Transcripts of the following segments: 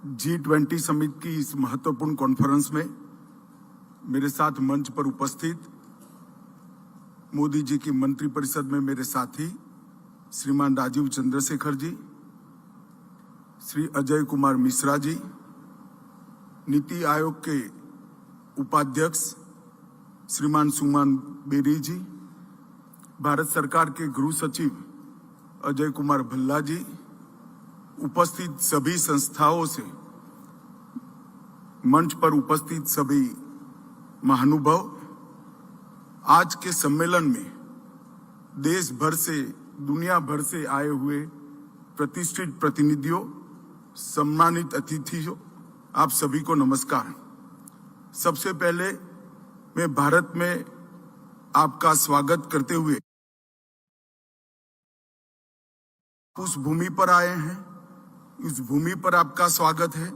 G20 summit की इस महत्वपूर्ण कॉन्फ्रेंस में मेरे साथ मंच पर उपस्थित मोदी जी की मंत्रिपरिषद में मेरे साथी श्रीमान राजीव चंद्रशेखर जी, श्री अजय कुमार मिश्रा जी, नीति आयोग के उपाध्यक्ष श्रीमान सुमन बेरी जी, भारत सरकार के गृह सचिव अजय कुमार भल्ला जी, उपस्थित सभी संस्थाओं से मंच पर उपस्थित सभी महानुभाव, आज के सम्मेलन में देश भर से दुनिया भर से आए हुए प्रतिष्ठित प्रतिनिधियों, सम्मानित अतिथियों, आप सभी को नमस्कार। सबसे पहले मैं भारत में आपका स्वागत करते हुए उस भूमि पर आए हैं, इस भूमि पर आपका स्वागत है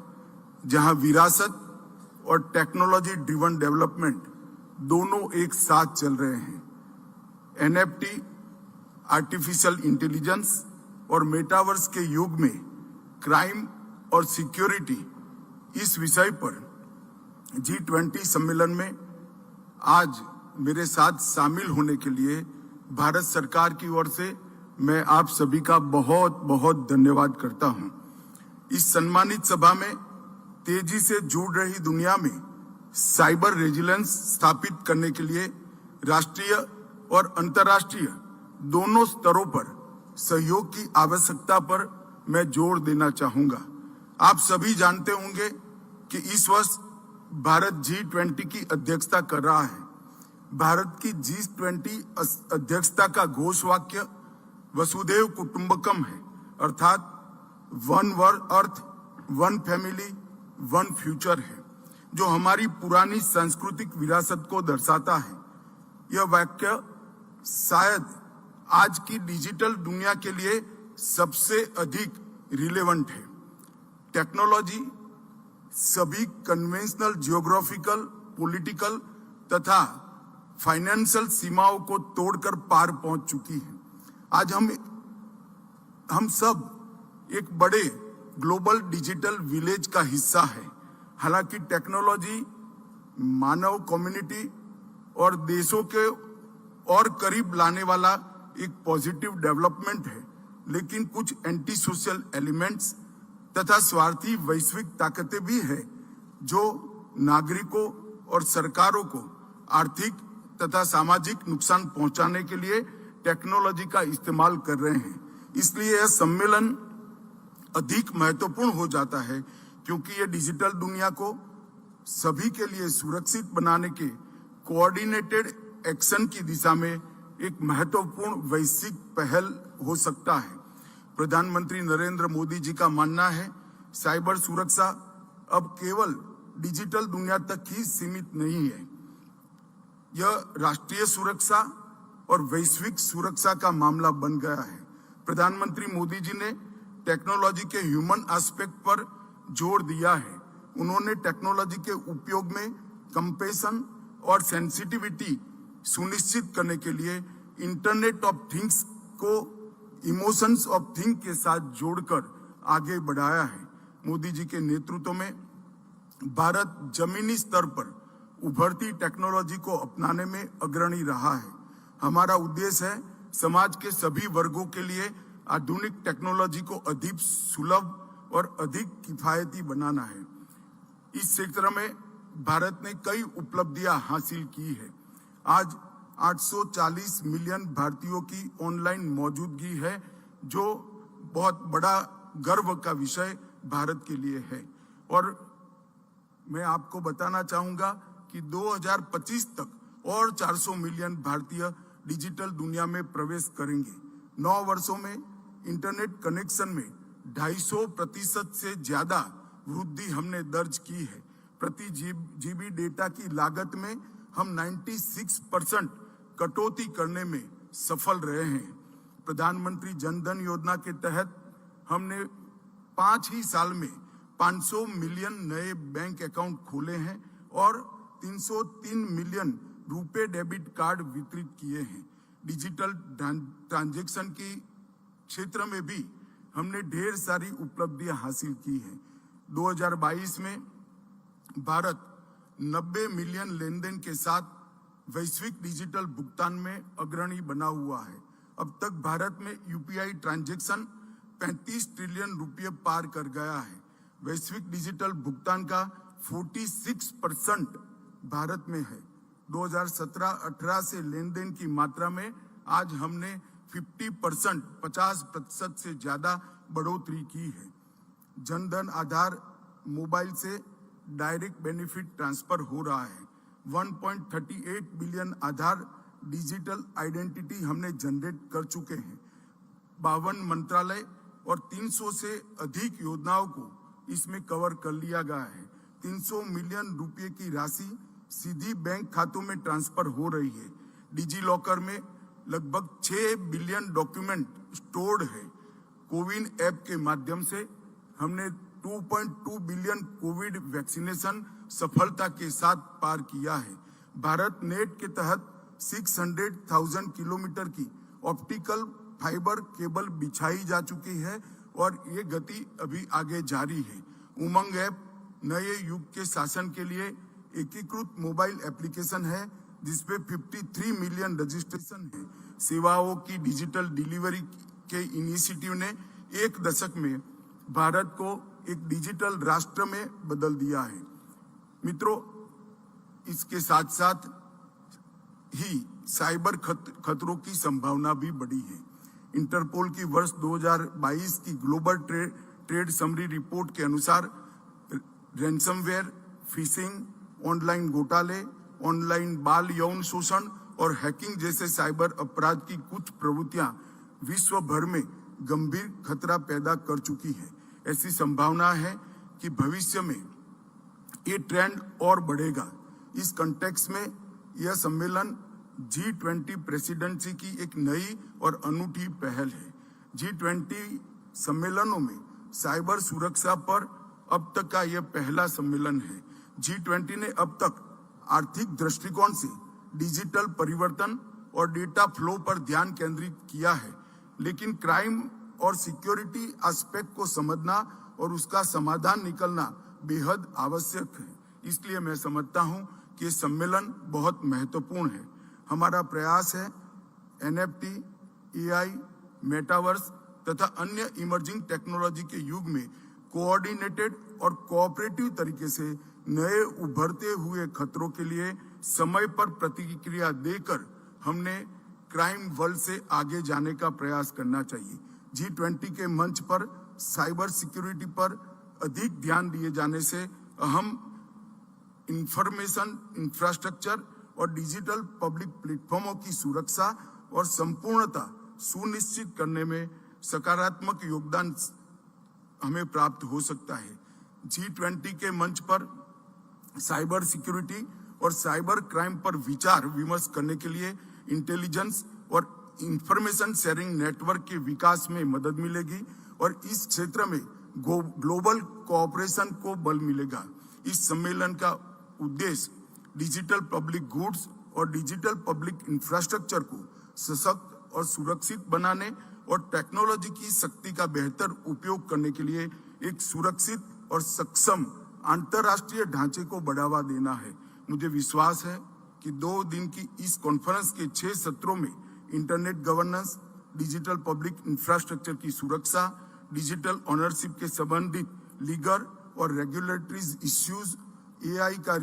जहां विरासत और टेक्नोलॉजी ड्रिवन डेवलपमेंट दोनों एक साथ चल रहे हैं। एनएफटी, आर्टिफिशियल इंटेलिजेंस और मेटावर्स के युग में क्राइम और सिक्योरिटी, इस विषय पर G20 सम्मेलन में आज मेरे साथ शामिल होने के लिए भारत सरकार की ओर से मैं आप सभी का बहुत बहुत धन्यवाद करता हूं। इस सम्मानित सभा में तेजी से जुड़ रही दुनिया में साइबर रेजिलेंस स्थापित करने के लिए राष्ट्रीय और अंतर्राष्ट्रीय दोनों स्तरों पर सहयोग की आवश्यकता पर मैं जोर देना चाहूंगा। आप सभी जानते होंगे कि इस वर्ष भारत G20 की अध्यक्षता कर रहा है। भारत की G20 अध्यक्षता का घोष वाक्य वसुधैव कुटुंबकम है, अर्थात one earth, one family, one future है, जो हमारी पुरानी सांस्कृतिक विरासत को दर्शाता है। यह वाक्य शायद आज की डिजिटल दुनिया के लिए सबसे अधिक रिलेवेंट है। टेक्नोलॉजी सभी कन्वेंशनल जियोग्राफिकल, पॉलिटिकल तथा फाइनेंशियल सीमाओं को तोड़कर पार पहुंच चुकी है। आज हम सब एक बड़े ग्लोबल डिजिटल विलेज का हिस्सा है। हालांकि टेक्नोलॉजी मानव कम्युनिटी और देशों के और करीब लाने वाला एक पॉजिटिव डेवलपमेंट है, लेकिन कुछ एंटी सोशल एलिमेंट्स तथा स्वार्थी वैश्विक ताकतें भी हैं जो नागरिकों और सरकारों को आर्थिक तथा सामाजिक नुकसान पहुंचाने के लिए टेक्नोलॉजी का इस्तेमाल कर रहे हैं। इसलिए यह सम्मेलन अधिक महत्वपूर्ण हो जाता है, क्योंकि यह डिजिटल दुनिया को सभी के लिए सुरक्षित बनाने के कोऑर्डिनेटेड एक्शन की दिशा में एक महत्वपूर्ण वैश्विक पहल हो सकता है। प्रधानमंत्री नरेंद्र मोदी जी का मानना है, साइबर सुरक्षा अब केवल डिजिटल दुनिया तक ही सीमित नहीं है, यह राष्ट्रीय सुरक्षा और वैश्विक सुरक्षा का मामला बन गया है। प्रधानमंत्री मोदी जी ने टेक्नोलॉजी के ह्यूमन एस्पेक्ट पर जोर दिया है। उन्होंने टेक्नोलॉजी के उपयोग में कंपैशन और सेंसिटिविटी सुनिश्चित करने के लिए इंटरनेट ऑफ थिंग्स को इमोशंस ऑफ थिंग के साथ जोड़कर आगे बढ़ाया है। मोदी जी के नेतृत्व में भारत जमीनी स्तर पर उभरती टेक्नोलॉजी को अपनाने में अग्रणी रहा है। हमारा उद्देश्य है समाज के सभी वर्गों के लिए आधुनिक टेक्नोलॉजी को अधिक सुलभ और अधिक किफायती बनाना है। इस क्षेत्र में भारत ने कई उपलब्धियां हासिल की है। आज 840 मिलियन भारतीयों की ऑनलाइन मौजूदगी है, जो बहुत बड़ा गर्व का विषय भारत के लिए है। और मैं आपको बताना चाहूंगा कि 2025 तक और 400 मिलियन भारतीय डिजिटल दुनिया में प्रवेश करेंगे। 9 वर्षों में इंटरनेट कनेक्शन में 250% से ज्यादा वृद्धि हमने दर्ज की है। प्रति जीबी डेटा की लागत में हम 96% कटौती करने में सफल रहे हैं। प्रधानमंत्री जन धन योजना के तहत हमने 5 ही साल में 500 मिलियन नए बैंक अकाउंट खोले हैं और 303 मिलियन रुपए डेबिट कार्ड वितरित किए हैं। डिजिटल ट्रांजैक्शन की क्षेत्र में भी हमने ढेर सारी उपलब्धियां हासिल की हैं। 2022 में भारत 90 मिलियन लेन देन के साथ वैश्विक डिजिटल भुगतान में अग्रणी बना हुआ है। अब तक भारत में यूपीआई ट्रांजैक्शन 35 ट्रिलियन रुपये पार कर गया है। वैश्विक डिजिटल भुगतान का 46% भारत में है। 2017-18 से लेन देन की मात्रा में आज हमने 50% से ज्यादा बढ़ोतरी की है। जनधन आधार मोबाइल से डायरेक्ट बेनिफिट ट्रांसफर हो रहा है। 1.38 बिलियन आधार डिजिटल आइडेंटिटी हमने जनरेट कर चुके हैं। 52 मंत्रालय और 300 से अधिक योजनाओं को इसमें कवर कर लिया गया है। 300 मिलियन रुपए की राशि सीधी बैंक खातों में ट्रांसफर हो रही है। डिजी लॉकर में लगभग 6 बिलियन डॉक्यूमेंट स्टोर्ड है। कोविन ऐप के माध्यम से हमने 2.2 बिलियन कोविड वैक्सीनेशन सफलता के साथ पार किया है। भारत नेट के तहत 600,000 किलोमीटर की ऑप्टिकल फाइबर केबल बिछाई जा चुकी है और ये गति अभी आगे जारी है। उमंग ऐप नए युग के शासन के लिए एकीकृत मोबाइल एप्लीकेशन है जिसपे 53 मिलियन रजिस्ट्रेशन है। सेवाओं की डिजिटल डिलीवरी के इनिशिएटिव ने एक दशक में भारत को एक डिजिटल राष्ट्र में बदल दिया है। मित्रों, इसके साथ साथ ही साइबर खतरों की संभावना भी बढ़ी है। इंटरपोल की वर्ष 2022 की ग्लोबल ट्रेड समरी रिपोर्ट के अनुसार रैंसमवेयर, फिशिंग, ऑनलाइन घोटाले, ऑनलाइन बाल यौन शोषण और हैकिंग जैसे साइबर अपराध की कुछ प्रवृत्तियां विश्व भर में गंभीर खतरा पैदा कर चुकी है। ऐसी संभावना है कि भविष्य में ये ट्रेंड और बढ़ेगा। इस कॉन्टेक्स्ट में यह सम्मेलन G20 प्रेसिडेंसी की एक नई और अनूठी पहल है। G20 सम्मेलनों में साइबर सुरक्षा पर अब तक का यह पहला सम्मेलन है। G20 ने अब तक आर्थिक दृष्टिकोण से डिजिटल परिवर्तन और डेटा फ्लो पर ध्यान केंद्रित किया है, लेकिन क्राइम और सिक्योरिटी एस्पेक्ट को समझना और उसका समाधान निकलना बेहद आवश्यक है। इसलिए मैं समझता हूं कि सम्मेलन बहुत महत्वपूर्ण है। हमारा प्रयास है NFT, AI, मेटावर्स तथा अन्य इमर्जिंग टेक्नोलॉजी के युग में कोऑर्डिनेटेड और कोऑपरेटिव तरीके से नए उभरते हुए खतरों के लिए समय पर प्रतिक्रिया देकर हमने क्राइम वर्ल्ड से आगे जाने का प्रयास करना चाहिए। G20 के मंच पर साइबर सिक्योरिटी पर अधिक ध्यान दिए जाने से अहम इंफॉर्मेशन इंफ्रास्ट्रक्चर और डिजिटल पब्लिक प्लेटफॉर्मों की सुरक्षा और संपूर्णता सुनिश्चित करने में सकारात्मक योगदान हमें प्राप्त हो सकता है। G20 के मंच पर साइबर सिक्योरिटी और साइबर क्राइम पर विचार विमर्श करने के लिए इंटेलिजेंस और इंफॉर्मेशन शेयरिंग नेटवर्क के विकास में मदद मिलेगी और इस क्षेत्र में ग्लोबल कोऑपरेशन को बल मिलेगा। इस सम्मेलन का उद्देश्य डिजिटल पब्लिक गुड्स और डिजिटल पब्लिक इंफ्रास्ट्रक्चर को सशक्त और सुरक्षित बनाने और टेक्नोलॉजी की शक्ति का बेहतर उपयोग करने के लिए एक सुरक्षित और सक्षम अंतर्राष्ट्रीय ढांचे को बढ़ावा देना है। मुझे विश्वास है कि 2 दिन की इस कॉन्फ्रेंस के 6 सत्रों में internet governance, digital public infrastructure की सुरक्षा, डिजिटल ऑनरशिप के संबंधित लीगल और रेगुलेटरी इश्यूज, AI का